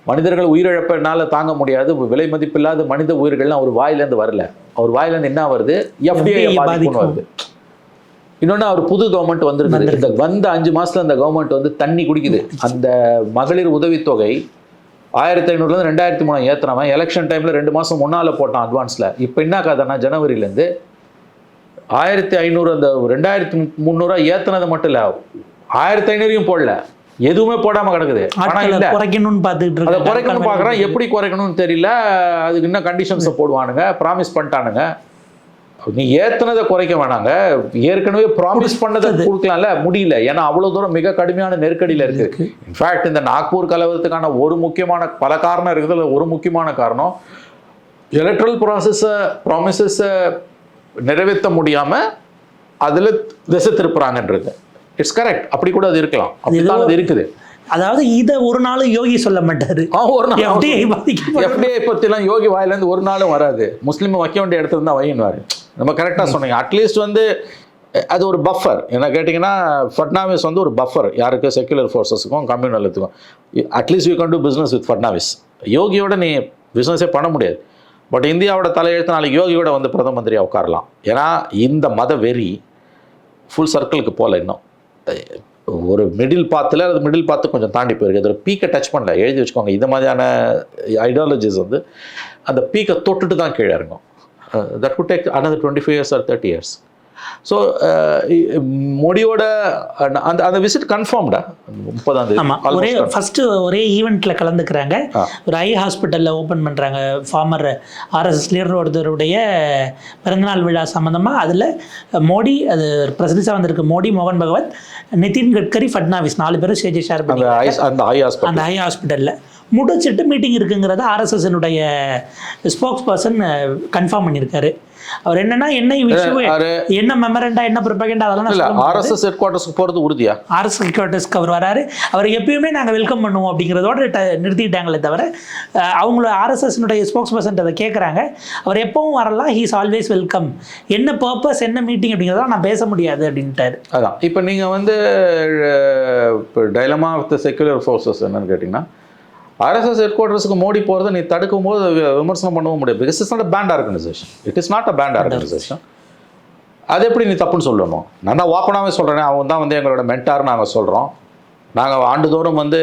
மனிதர்கள் உயிரிழப்ப என்னால் தாங்க முடியாது, விலை மதிப்பில்லாத மனித உயிர்கள்லாம் அவர் வாயிலேருந்து வரல. அவர் வாயிலேருந்து என்ன வருது, எஃப்டிஐ பாதிப்புன்னு வருது. இன்னொன்று அவர் புது கவர்மெண்ட் வந்திருக்கு. இந்த வந்த 5 மாதத்தில் அந்த கவர்மெண்ட் வந்து தண்ணி குடிக்குது. அந்த மகளிர் உதவித்தொகை 1500 2003 ஏற்றுனவன் எலெக்ஷன் டைமில் 2 மாதம் முன்னால் போட்டான் அட்வான்ஸில். இப்போ என்ன காதனா, ஜனவரியிலேருந்து 1500 அந்த 2300 ஏற்றுனது மட்டும் இல்லை, 1500 போடல, எதுவுமே போடாமல் கிடக்குது. குறைக்கணும்னு பார்த்துட்டு அதை குறைக்கணும்னு பார்க்குறான். எப்படி குறைக்கணும்னு தெரியல. அதுக்கு இன்னும் கண்டிஷன்ஸை போடுவானுங்க, ப்ராமிஸ் பண்ணிட்டானுங்க. நீ ஏற்றுனதை குறைக்க வேணாங்க, ஏற்கனவே ப்ராமிஸ் பண்ணதை கொடுக்கலாம்ல, முடியல. ஏன்னா அவ்வளோ தூரம் மிக கடுமையான நெருக்கடியில் இருக்குது. இன்ஃபேக்ட் இந்த நாக்பூர் கலவரத்துக்கான ஒரு முக்கியமான, பல காரணம் இருக்குது, ஒரு முக்கியமான காரணம் எலக்ட்ரல் ப்ராமிசஸை நிறைவேற்ற முடியாமல் அதில் திசை திருப்புறாங்கன்றது. இட்ஸ் கரெக்ட், அப்படி கூட அது இருக்கலாம், அப்படிதான் அது இருக்குது. அதாவது இதை ஒரு நாளும் யோகி சொல்ல மாட்டாரு. ஒரு நாள் எஃப்டிஐ பற்றிலாம் யோகி வாயிலேருந்து ஒரு நாளும் வராது. முஸ்லீம் வைக்க வேண்டிய இடத்துல தான் வையின்வார். நம்ம கரெக்டாக சொன்னீங்க. அட்லீஸ்ட் வந்து அது ஒரு பஃபர். என்ன கேட்டிங்கன்னா ஃபட்னாவிஸ் வந்து ஒரு பஃபர் யாருக்கு, செக்யுலர் ஃபோர்ஸஸுக்கும் கம்யூனலுக்கும். At least you can do business with Fadnavis. யோகியோட நீ பிஸ்னஸே பண்ண முடியாது. பட் இந்தியாவோட தலையெழுத்து நாளைக்கு யோகியோட வந்து பிரதம மந்திரியாக உட்காரலாம். ஏன்னா இந்த மத வெறி ஃபுல் சர்க்கிளுக்கு போகல. இன்னும் ஒரு மிடில் பாத்தில், அது மிடில் பாத்து கொஞ்சம் தாண்டி போயிருக்கு. அது ஒரு பீக்கை டச் பண்ணல. எழுதி வச்சுக்கோங்க, இந்த மாதிரியான ஐடியாலஜிஸ் வந்து அந்த பீக்கை தொட்டுட்டு தான் கீழே இறங்கும். That could take another 25 years or 30 years. So மோடியோட அந்த விசிட் கன்ஃபார்ம்டா 30ஆம் தேதி. ஆமாம், ஒரே ஈவெண்ட்டில் கலந்துக்கிறாங்க. ஒரு ஐ ஹாஸ்பிட்டலில் ஓப்பன் பண்ணுறாங்க. ஃபார்மர் ஆர்எஸ்எஸ் லீடர் ஒருத்தருடைய பிறந்தநாள் விழா சம்மந்தமாக. அதில் மோடி, அது பிரசிடன்ஸாக வந்திருக்கு, மோடி, மோகன் பகவத், நிதின் கட்கரி, ஃபட்னாவிஸ் 4 பேரும் ஸ்டேஜை ஷேர் பண்ணி அந்த ஐ ஹாஸ்பிட்டலில் முடிச்சிட்டு மீட்டிங் இருக்குங்கிறத ஆர்எஸ்எஸ்னுடைய ஸ்போக்ஸ் பர்சன் கன்ஃபார்ம் பண்ணியிருக்காரு. அவர் என்னன்னா என்ன மெமரண்டா, என்ன ப்ரொபகண்டா, அதெல்லாம் ஆர்எஸ்எஸ் ஹெட் குவார்ட்டர்ஸ்க்கு போகிறது உறுதியா? ஆர்எஸ்எஸ் ஹெட் குவார்ட்டர்ஸ்க்கு அவர் வராரு. அவர் எப்பயுமே நாங்கள் வெல்கம் பண்ணுவோம் அப்படிங்கிறதோட நிறுத்திட்டாங்களே தவிர, அவங்கள ஆர்எஸ்எஸ்னுடைய ஸ்போக்ஸ் பர்சன் அதை கேட்குறாங்க. அவர் எப்பவும் வரலாம், ஹீ இஸ் ஆல்வேஸ் வெல்கம். என்ன பர்பஸ், என்ன மீட்டிங் அப்படிங்கிறதெல்லாம் நான் பேச முடியாது அப்படின்ட்டாரு. அதான் இப்போ நீங்கள் வந்து dilemma of the secular forces என்னன்னு கேட்டிங்கன்னா, ஆர்எஸ்எஸ் ஹெட் குவார்ட்டர்ஸுக்கு மோடி போகிறத நீ தடுக்கும் போது விமர்சனம் பண்ணவும் முடியாது. Because it's not a banned organisation. It is not a banned organisation. அது எப்படி நீ தப்புன்னு சொல்லணும்? நான் ஓப்பனாகவே சொல்கிறேன், அவங்க தான் வந்து எங்களோட மென்டார்னு நாங்கள் சொல்கிறோம். நாங்கள் ஆண்டுதோறும் வந்து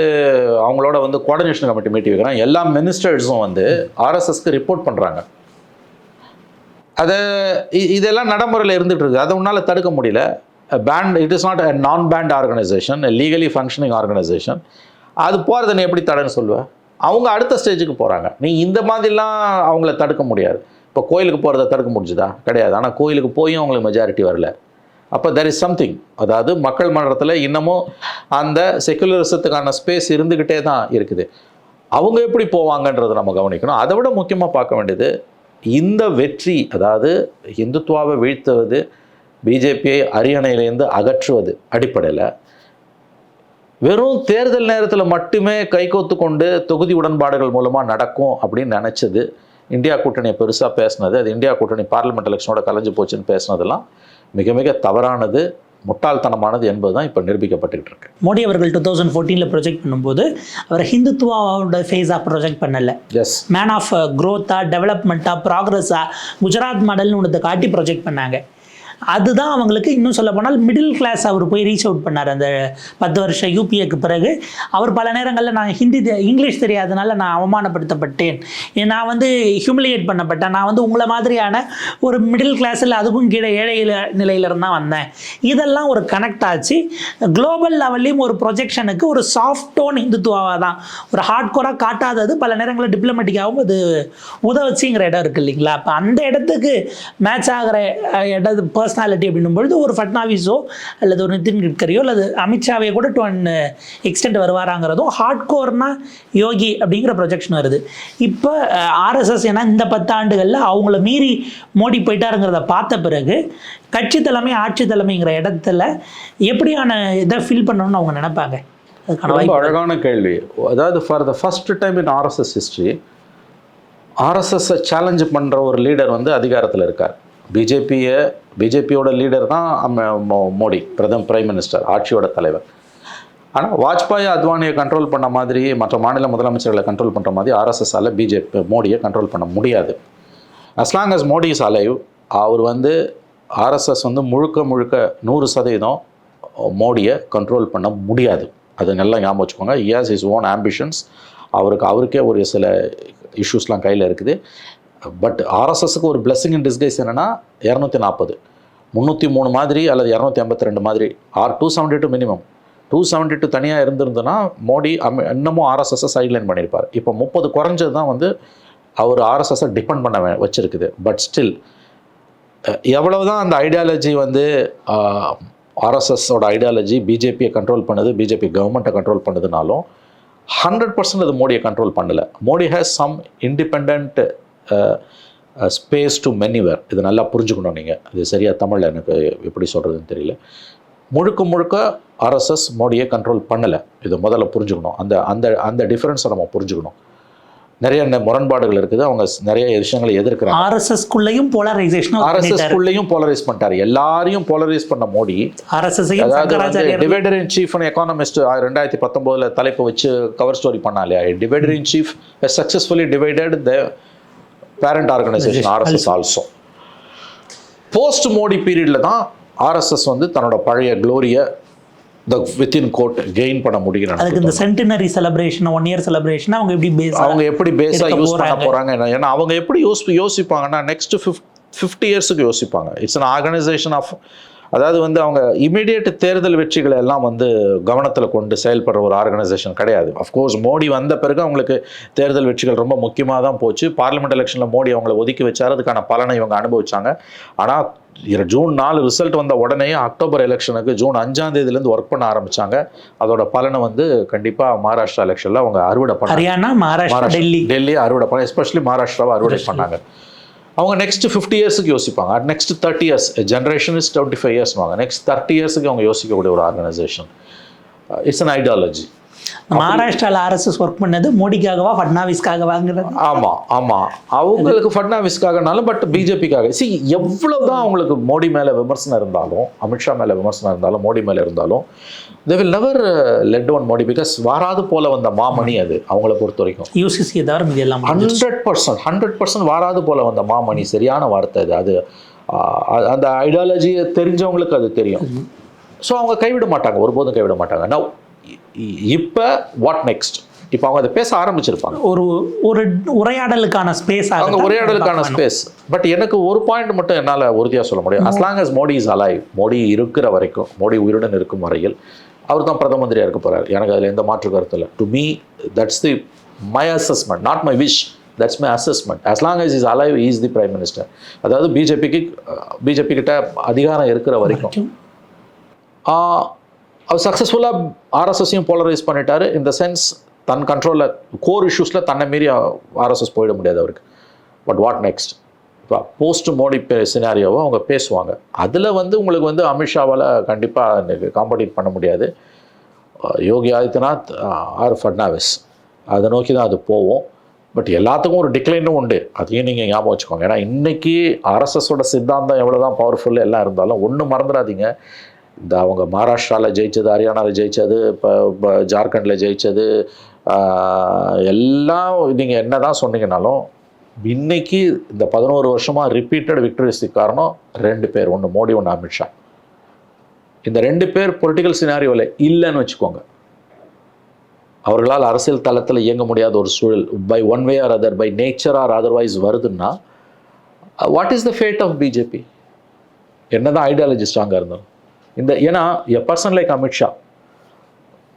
அவங்களோட வந்து கோஆர்டினேஷன் கமிட்டி மீட்டிங் வைக்கிறோம். எல்லா மினிஸ்டர்ஸும் வந்து ஆர்எஸ்எஸ்க்கு ரிப்போர்ட் பண்ணுறாங்க. அதை இதெல்லாம் நடைமுறையில் இருந்துகிட்டு இருக்குது. அதை உன்னால் தடுக்க முடியல. Banned it is not a non banned organisation, legally functioning organisation. அது போகிறத நீ எப்படி தடன்னு சொல்லுவேன்? அவங்க அடுத்த ஸ்டேஜுக்கு போகிறாங்க. நீ இந்த மாதிரிலாம் அவங்கள தடுக்க முடியாது. இப்போ கோயிலுக்கு போகிறத தடுக்க முடிஞ்சுதா? கிடையாது. ஆனால் கோயிலுக்கு போயும் அவங்களுக்கு மெஜாரிட்டி வரல. அப்போ தெர் இஸ் சம்திங். அதாவது மக்கள் மன்றத்தில் இன்னமும் அந்த செக்குலரிசத்துக்கான ஸ்பேஸ் இருந்துக்கிட்டே தான் இருக்குது. அவங்க எப்படி போவாங்கன்றதை நம்ம கவனிக்கணும். அதை விட முக்கியமாக பார்க்க வேண்டியது இந்த வெற்றி, அதாவது இந்துத்துவாவை வீழ்த்துவது, பிஜேபியை அரியணையிலேருந்து அகற்றுவது அடிப்படையில் வெறும் தேர்தல் நேரத்தில் மட்டுமே கைகோத்து கொண்டு தொகுதி உடன்பாடுகள் மூலமாக நடக்கும் அப்படின்னு நினச்சது, இந்தியா கூட்டணியை பெருசாக பேசினது, அது இந்தியா கூட்டணி பார்லிமெண்ட் எலெக்ஷனோட கலைஞ்சு போச்சுன்னு பேசினதெல்லாம் மிக மிக தவறானது, முட்டாள்தனமானது என்பது தான் இப்போ நிரூபிக்கப்பட்டுக்கிட்டு இருக்கு. மோடி அவர்கள் 2014 ப்ரொஜெக்ட் பண்ணும்போது அவர் ஹிந்துத்துவாவோட ஃபேஸாக ப்ரொஜெக்ட் பண்ணல. எஸ், மேன் ஆஃப் க்ரோத்தா, டெவலப்மெண்ட்டா, ப்ராக்ரஸா, குஜராத் மாடல்னு ஒன்றத்தை காட்டி ப்ரொஜெக்ட் பண்ணாங்க. அதுதான் அவங்களுக்கு இன்னும் சொல்ல போனால் மிடில் கிளாஸ் அவர் போய் ரீச் அவுட் பண்ணார். அந்த 10 வருஷம் யூபிஏக்கு பிறகு அவர் பல நேரங்களில் நான் இங்கிலீஷ் தெரியாதனால நான் அவமானப்படுத்தப்பட்டேன், நான் வந்து ஹியூமிலியேட் பண்ணப்பட்டேன், நான் வந்து உங்களை மாதிரியான ஒரு மிடில் கிளாஸில் அதுக்கும் கீழே ஏழை நிலையிலிருந்து தான் வந்தேன். இதெல்லாம் ஒரு கனெக்ட் ஆச்சு. குளோபல் லெவல்லையும் ஒரு ப்ரொஜெக்ஷனுக்கு ஒரு சாஃப்ட் டோன் இந்துத்துவாவாக தான், ஒரு ஹார்ட் கோராக காட்டாதது பல நேரங்களில் டிப்ளமேட்டிக்காகவும் அது உதவச்சிங்கிற இடம் இருக்குது இல்லைங்களா? அப்போ அந்த இடத்துக்கு மேட்ச் ஆகிற இடம் பர்சனாலிட்டி அப்படின்னும் பொழுது ஒரு ஃபட்னாவிஸோ அல்லது ஒரு நிதின் கட்கரியோ அல்லது அமித்ஷாவே கூட டு அன் எக்ஸ்டெண்ட் வருவாராங்கிறதும், ஹார்ட் கோர்னா யோகி அப்படிங்கிற ப்ரொஜெக்ஷன் வருது. இப்போ ஆர்எஸ்எஸ் ஏன்னா இந்த 10 ஆண்டுகளில் அவங்கள மீறி மோடி போயிட்டாருங்கிறத பார்த்த பிறகு கட்சி தலைமை, ஆட்சி தலைமைங்கிற இடத்துல எப்படியான இதை ஃபீல் பண்ணணும்னு அவங்க நினைப்பாங்க? ரொம்ப அழகான கேள்வி. அதாவது for the first time in RSS history ஆர்எஸ்எஸ்ஸை சேலஞ்சு பண்ணுற ஒரு லீடர் வந்து அதிகாரத்தில் இருக்கார். பிஜேபியோட லீடர் தான் மோடி, பிரைம் மினிஸ்டர், ஆட்சியோட தலைவர். ஆனால் வாஜ்பாய் அத்வானியை கண்ட்ரோல் பண்ண மாதிரி, மற்ற மாநில முதலமைச்சர்களை கண்ட்ரோல் பண்ணுற மாதிரி ஆர்எஸ்எஸ்ஸால் மோடியை கண்ட்ரோல் பண்ண முடியாது. As long as Modi is alive, அவர் வந்து ஆர்எஸ்எஸ் வந்து முழுக்க 100% மோடியை கண்ட்ரோல் பண்ண முடியாது. அது நல்லா ஞாபகம் வச்சுக்கோங்க. He has his own ambitions. அவருக்கே ஒரு சில இஷ்யூஸ்லாம் கையில் இருக்குது. பட் ஆர்எஸ்எஸ்க்கு ஒரு பிளெஸிங் இன் டிஸ்கைஸ் என்னென்னா 240, 303 மாதிரி அல்லது 252 மாதிரி, 272 மினிமம். 272 தனியாக இருந்திருந்ததுன்னா மோடி இன்னமும் ஆர்எஸ்எஸ்ஸை சைட்லைன் பண்ணியிருப்பார். இப்போ 30 குறைஞ்சது தான் வந்து அவர் ஆர்எஸ்எஸ்ஸை டிபெண்ட் பண்ண வச்சுருக்குது. பட் ஸ்டில் எவ்வளவுதான் அந்த ஐடியாலஜி வந்து ஆர்எஸ்எஸோட ஐடியாலஜி பிஜேபியை கண்ட்ரோல் பண்ணுது, பிஜேபி கவர்மெண்ட்டை கண்ட்ரோல் பண்ணுதுனாலும் 100% அது மோடியை கண்ட்ரோல் பண்ணலை. Modi has some independent space to manoeuvre. இது நல்லா புரிஞ்சுக்கணும் நீங்கள். இது சரியாக தமிழில் எனக்கு எப்படி சொல்கிறதுன்னு தெரியல. முழுக்க ஆர்எஸ்எஸ் மோடியை கண்ட்ரோல் பண்ணலை. இதை முதல்ல புரிஞ்சுக்கணும். அந்த அந்த அந்த டிஃப்ரென்ஸை நம்ம புரிஞ்சுக்கணும். நிறைய முரண்பாடுகள் இருக்குது. அவங்க நிறைய விஷயங்களை எதிர்க்கிறாங்க. ஆர்எஸ்எஸ்குள்ளேயும் போலரைஸ் பண்ணிட்டாரு. எல்லாரையும் போலரைஸ் பண்ண மோடி, அதாவது டிவைடர் இன் சீஃப் எக்கானமிஸ்ட் 2019 தலைப்பு வச்சு கவர் ஸ்டோரி பண்ணாலே, divider in chief successfully divided the parent organisation RSS also. Post Modi பீரியட்ல தான் ஆர்எஸ்எஸ் வந்து தன்னோட பழைய க்ளோரியை வித்தின் கோட் கெயின் பண்ண முடியும். அதுக்கு இந்த சென்டினரி செலிப்ரேஷன், 1 இயர் செலிப்ரேஷன் அவங்க எப்படி பேஸா யூஸ் பண்ண போறாங்க? ஏன்னா அவங்க எப்படி யோசிப்பாங்கன்னா நெக்ஸ்ட் 50 இயர்ஸுக்கு யோசிப்பாங்க. இட்ஸ் அன் ஆர்கனைசேஷன் ஆஃப், அதாவது வந்து அவங்க இமீடியட் தேர்தல் வெற்றிகளை எல்லாம் வந்து கவனத்தில் கொண்டு செயல்படுற ஒரு ஆர்கனைசேஷன் கிடையாது. அஃப்கோர்ஸ் மோடி வந்த பிறகு அவங்களுக்கு தேர்தல் வெற்றிகள் ரொம்ப முக்கியமாக தான் போச்சு. பார்லிமெண்ட் எலெக்ஷனில் மோடி அவங்களை ஒதுக்கி வச்சார். அதுக்கான பலனை இவங்க அனுபவிச்சாங்க. ஆனால் ஜூன் 4 ரிசல்ட் வந்த உடனே அக்டோபர் எலெக்ஷனுக்கு ஜூன் 5ஆம் தேதியிலேருந்து ஒர்க் பண்ண ஆரம்பிச்சாங்க. அதோட பலனை வந்து கண்டிப்பாக மகாராஷ்டிரா எலெக்ஷனில் அவங்க அறுவடை பண்ணாங்க. டெல்லி அறுவடை பண்ண, எஸ்பெஷலி மகாராஷ்டிராவை அறுவடை பண்ணாங்க. அவங்க நெக்ஸ்ட் 50 இயர்ஸுக்கு யோசிப்பாங்க. Next 30 years, generation is 25 years வாங்க. நெக்ஸ்ட் 30 இயர்ஸுக்கு அவங்க யோசிக்கக்கூடிய ஒரு ஆர்கனைசேஷன். It's an ideology. மகாராஷ்டிராவில் ஆர்எஸ்எஸ் ஒர்க் பண்ணது மோடிக்காகவா ஃபட்னாவிஸ்க்காகவாங்கிறது? ஆமாம் அவங்களுக்கு ஃபட்னாவிஸ்க்காகனாலும், பட் பிஜேபிக்காக. எவ்வளவுதான் அவங்களுக்கு மோடி மேலே விமர்சனம் இருந்தாலும், அமித்ஷா மேலே விமர்சனம் இருந்தாலும், மோடி மேலே இருந்தாலும், they will never let down Modi, because வாராது போல வந்த மாமணி அது அவங்கள பொறுத்த வரைக்கும். யூசிசி தவிர மீதி எல்லாம் 100% வாராது போல வந்த மாமணி, சரியான வார்த்தை அது. அந்த ஐடியாலஜியை தெரிஞ்சவங்களுக்கு அது தெரியும். ஸோ அவங்க கைவிட மாட்டாங்க, ஒருபோதும் கைவிட மாட்டாங்க. நவ் இப்போ வாட் நெக்ஸ்ட், இப்போ அவங்க அதை பேச ஆரம்பிச்சிருப்பாங்க, ஒரு உரையாடலுக்கான ஸ்பேஸ், அவங்க உரையாடலுக்கான ஸ்பேஸ். பட் எனக்கு ஒரு பாயிண்ட் மட்டும் என்னால் உறுதியாக சொல்ல முடியும். as long as Modi is alive, Modi இருக்கிற வரைக்கும், மோடி உயிருடன் இருக்கும் வரையில் அவர் தான் பிரதம மந்திரியாக இருக்க போகிறார். எனக்கு அதில் எந்த மாற்று கருத்து இல்லை. To me that's the my assessment, not my wish, that's my assessment. as long as is alive is the prime minister. அதாவது பிஜேபி கிட்ட அதிகாரம் இருக்கிற வரைக்கும் அவர் சக்ஸஸ்ஃபுல்லாக ஆர்எஸ்எஸ்ஸையும் போலரைஸ் பண்ணிட்டாரு. இந்த சென்ஸ் தன் கண்ட்ரோலில் கோர் இஷ்யூஸில் தன்னை மீறி ஆர்எஸ்எஸ் போயிட முடியாது அவருக்கு. But what next? இப்போ போஸ்ட் மோடி சினாரியோவை அவங்க பேசுவாங்க. அதில் வந்து உங்களுக்கு வந்து அமித்ஷாவால் கண்டிப்பாக காம்படிட் பண்ண முடியாது. யோகி ஆதித்யநாத் ஆர் ஃபட்னாவிஸ், அதை நோக்கி தான் அது போவோம். பட் எல்லாத்துக்கும் ஒரு டிக்ளைனும் உண்டு, அதையும் நீங்கள் ஞாபகம் வச்சுக்கோங்க. ஏன்னா இன்றைக்கி ஆர்எஸ்எஸோட சித்தாந்தம் எவ்வளோ தான் பவர்ஃபுல் எல்லாம் இருந்தாலும் ஒன்று மறந்துடாதீங்க, இந்த அவங்க மகாராஷ்டிராவில் ஜெயித்தது, ஹரியானாவில் ஜெயித்தது, இப்போ ஜார்க்கண்டில் ஜெயித்தது எல்லாம் நீங்கள் என்ன தான் சொன்னீங்கன்னாலும் இன்னைக்கு இந்த 11 வருஷமாக ரிப்பீட்டட் விக்டரிஸுக்கு காரணம் 2 பேர், ஒன்று மோடி, ஒன்று அமித்ஷா. இந்த 2 பேர் பொலிட்டிக்கல் சினாரியோவில் இல்லைன்னு வச்சுக்கோங்க, அவர்களால் அரசியல் தளத்தில் இயங்க முடியாத ஒரு சூழல் by one way or other, by nature or otherwise வருதுன்னா what is the fate of BJP? என்னதான் ஐடியாலஜி ஸ்ட்ராங்காக இருந்தாலும் ஏன்னா எ பர்சன் லைக் அமித்ஷா,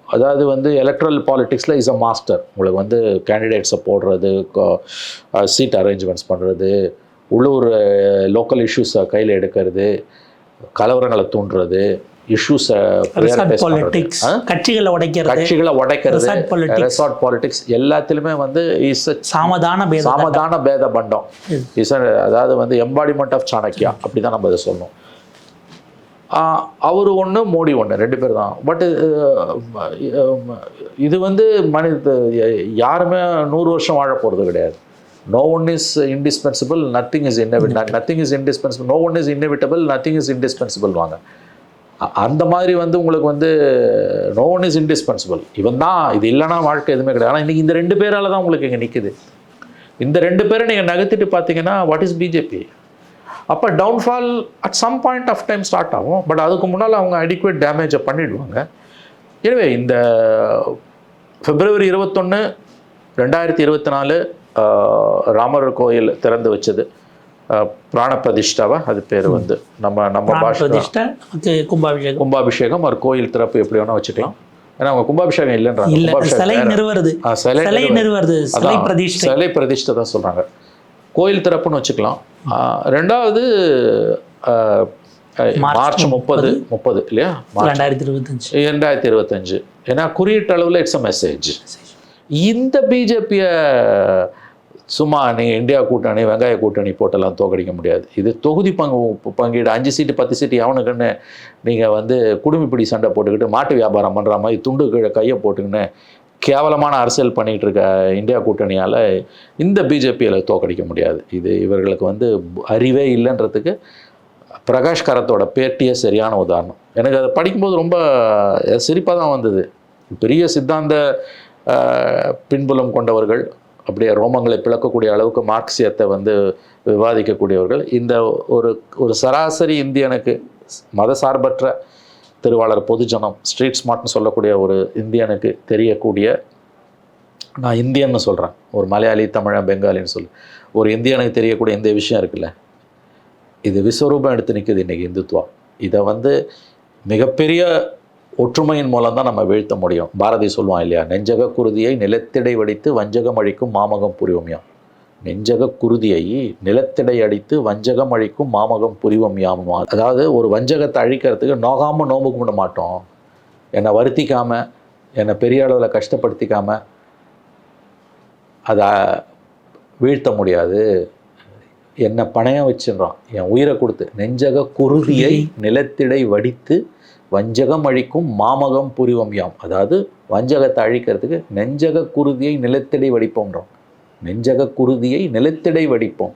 அதாவது வந்து எலக்ட்ரல் பாலிட்டிக்ஸில் இஸ் அ மாஸ்டர். உங்களுக்கு வந்து கேண்டிடேட்ஸை போடுறது, சீட் அரேஞ்ச்மெண்ட்ஸ் பண்ணுறது, உள்ளூர் லோக்கல் இஷ்யூஸை கையில் எடுக்கிறது, கலவரங்களை தூண்டுறது, இஷ்யூஸை கட்சிகளை உடைக்கிறது, ரெசார்ட் பாலிட்டிக்ஸ் எல்லாத்திலுமே வந்து சாமதான பேத பண்டம். அதாவது வந்து எம்பாடிமெண்ட் ஆஃப் சாணக்கியா, அப்படி தான் நம்ம இதை சொல்லணும். அவர் ஒன்று, மோடி ஒன்று, 2 பேர் தான். பட் இது வந்து யாருமே 100 வருஷம் வாழ போகிறது கிடையாது. No one is indispensable, nothing is indispensable, no one is inevitable, nothing is indispensable வாங்க. அந்த மாதிரி வந்து உங்களுக்கு வந்து நோ ஒன் இஸ் இன்டிஸ்பென்சிபிள், இவன் தான், இது இல்லைனா வாழ்க்கை எதுவுமே கிடையாது. ஆனால் இன்றைக்கி இந்த 2 பேரால் தான் உங்களுக்கு இங்கே நிற்குது. இந்த 2 பேரை நீங்கள் நகர்த்திட்டு பார்த்தீங்கன்னா வாட் இஸ் பிஜேபி? அப்போ downfall at some point of time start ஆகும். பட் அதுக்கு முன்னால் அவங்க அடிக்குவேட் டேமேஜை பண்ணிவிடுவாங்க. எனவே இந்த February 21, 2024 ராமர் கோயில் திறந்து வச்சது, பிராண பிரதிஷ்டாவா அது பேர் வந்து நம்ம பாஷை கும்பாபிஷேகம், ஒரு கோயில் திறப்பு எப்படி வேணால் வச்சுக்கலாம். ஏன்னா அவங்க கும்பாபிஷேகம் இல்லைன்றாங்க, சிலை பிரதிஷ்டை தான் சொல்கிறாங்க. கோயில் திறப்புன்னு வச்சுக்கலாம். 2வது மார்ச் 30 இல்லையா, 2025. ஏன்னா குறியீட்டு அளவில் இட்ஸ் அ மெசேஜ். இந்த பிஜேபியை சும்மா நீங்கள் இந்தியா கூட்டணி, வெங்காய கூட்டணி போட்டெல்லாம் தோக்கடிக்க முடியாது. இது தொகுதி பங்கீடு 5 சீட்டு 10 சீட்டு எவனுக்குன்னு நீங்கள் வந்து குடும்பிப்பிடி சண்டை போட்டுக்கிட்டு மாட்டு வியாபாரம் பண்ணுற மாதிரி துண்டு கீழே கையை போட்டுக்கின்னு கேவலமான அரசியல் பண்ணிகிட்டு இருக்க இந்தியா கூட்டணியால் இந்த பிஜேபியில் தோக்கடிக்க முடியாது. இது இவர்களுக்கு வந்து அறிவே இல்லைன்றதுக்கு பிரகாஷ் கரத்தோட பேட்டியே சரியான உதாரணம். எனக்கு அதை படிக்கும்போது ரொம்ப சிரிப்பாக தான் வந்தது. பெரிய சித்தாந்த பின்புலம் கொண்டவர்கள், அப்படியே ரோமங்களை பிளக்கக்கூடிய அளவுக்கு மார்க்சியத்தை வந்து விவாதிக்கக்கூடியவர்கள், இந்த ஒரு சராசரி இந்தியனுக்கு, மதசார்பற்ற திருவாளர் பொதுஜனம், ஸ்ட்ரீட் ஸ்மார்ட்னு சொல்லக்கூடிய ஒரு இந்தியனுக்கு தெரியக்கூடிய, நான் இந்தியன்னு சொல்கிறேன், ஒரு மலையாளி, தமிழன், பெங்காலின்னு சொல்லி ஒரு இந்தியனுக்கு தெரியக்கூடிய இந்த விஷயம் இருக்குல்ல, இது விஸ்வரூபம் எடுத்து நிற்குது இன்றைக்கி இந்துத்துவா. இதை வந்து மிகப்பெரிய ஒற்றுமையின் மூலம் தான் நம்ம வீழ்த்த முடியும். பாரதி சொல்லுவான் இல்லையா, நெஞ்சக குருதியை நிலத்திடை வடித்து வஞ்சகம் அழிக்கும் மாமகம் புரிவம்யா. நெஞ்சக குருதியை நிலத்திடை அடித்து வஞ்சகம் அழிக்கும் மாமகம் புரிவம் யாமா. அதாவது ஒரு வஞ்சகத்தை அழிக்கிறதுக்கு நோகாமல் நோம்பு கும்பிட மாட்டோம், என்னை வருத்திக்காமல், என்னை பெரிய அளவில் கஷ்டப்படுத்திக்காமல் அதை வீழ்த்த முடியாது. என்னை பணையம் வச்சிடறான், என் உயிரை கொடுத்து. நெஞ்சக குருதியை நிலத்திடை வடித்து வஞ்சகம் அழிக்கும் மாமகம் புரிவம் யாம். அதாவது வஞ்சகத்தை அழிக்கிறதுக்கு நெஞ்சக குருதியை நிலத்திடை வடிப்போம்ன்றோம். நெஞ்சக குருதியை நிலத்திடை வடிப்போம்.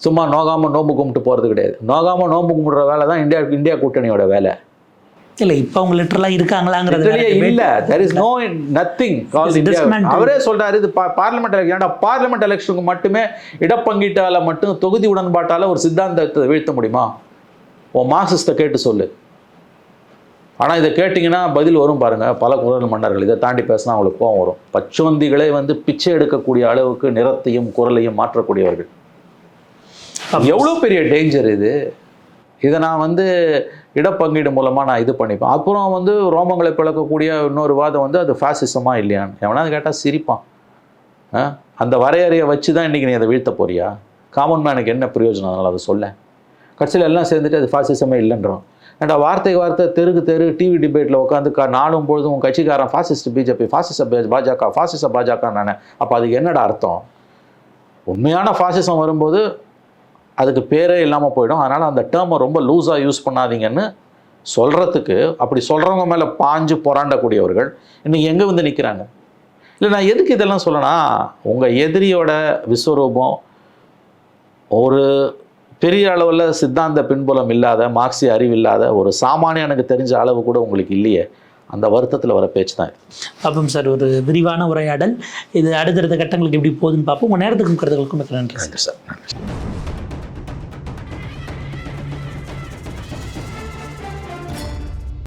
சும்மா நோகாமல் நோம்பு கும்பிட்டு போகிறது கிடையாது. நோகாமல் நோம்பு கும்பிட்ற வேலை தான் இந்தியா கூட்டணியோட வேலை. இல்லை, இப்போ அவங்க லிட்டரலாக இருக்காங்களாங்கிறது இல்லை. There is no nothing. அவரே சொல்கிறாரு, இது பார்லிமெண்ட் எலெக்ஷன். ஏன்னா பார்லிமெண்ட் எலெக்ஷனுக்கு மட்டுமே இடப்பங்கீட்டால் மட்டும், தொகுதி உடன்பாட்டால் ஒரு சித்தாந்தத்தை வீழ்த்த முடியுமா? மார்க்சிஸ்ட்டை கேட்டு சொல்லு. ஆனால் இதை கேட்டிங்கன்னா பதில் வரும் பாருங்கள், பல குரல் மன்னர்கள் இதை தாண்டி பேசினா அவங்களுக்கு கோவம் வரும். பச்சோந்திகளே வந்து பிச்சை எடுக்கக்கூடிய அளவுக்கு நிறத்தையும் குரலையும் மாற்றக்கூடியவர்கள். எவ்வளோ பெரிய டேஞ்சர் இது. இதை நான் வந்து இடப்பங்கீடு மூலமாக நான் இது பண்ணிப்பேன். அப்புறம் வந்து ரோமங்களை பிளக்கக்கூடிய இன்னொரு வாதம் வந்து அது ஃபாசிசமாக இல்லையான்னு எவனாவது கேட்டால் சிரிப்பான். அந்த வரையறையை வச்சு தான் இன்றைக்கி நீ அதை வீழ்த்த போறியா? காமன் மேனுக்கு என்ன பிரயோஜனம் அதனால் அதை சொல்ல? கட்சியில் எல்லாம் சேர்ந்துட்டு அது ஃபாசிசமே இல்லைன்றோம். ஏன்டா வார்த்தைக்கு வார்த்தை தெருக்கு தெரு டிவி டிபேட்டில் உட்காந்து நாளும் பொழுதும் உன் கட்சிக்காரன் ஃபாசிஸ்ட் பிஜேபி, ஃபாசிச பாஜக, ஃபாசிச பாஜக நானே. அப்போ அதுக்கு என்னடா அர்த்தம்? உண்மையான ஃபாசிசம் வரும்போது அதுக்கு பேரே இல்லாமல் போயிடும். அதனால் அந்த டேர்மை ரொம்ப லூஸாக யூஸ் பண்ணாதீங்கன்னு சொல்கிறதுக்கு, அப்படி சொல்கிறவங்க மேலே பாஞ்சு போராண்டக்கூடியவர்கள் இன்றைக்கி எங்கே வந்து நிற்கிறாங்க? இல்லை, நான் எதுக்கு இதெல்லாம் சொல்லனா, உங்கள் எதிரியோட விஸ்வரூபம் ஒரு பெரிய அளவில் சித்தாந்த பின்புலம் இல்லாத, மார்க்சிய அறிவு இல்லாத ஒரு சாமானியனுக்கு தெரிஞ்ச அளவு கூட உங்களுக்கு இல்லையே, அந்த வருத்தத்தில் வர பேச்சு தான். பார்ப்போம் சார், ஒரு விரிவான உரையாடல். இது அடுத்தடுத்த கட்டங்களுக்கு எப்படி போகுதுன்னு பார்ப்போம். உங்கள் நேரத்துக்கும் கருத்துக்களுக்கும் நன்றி சார். நன்றி.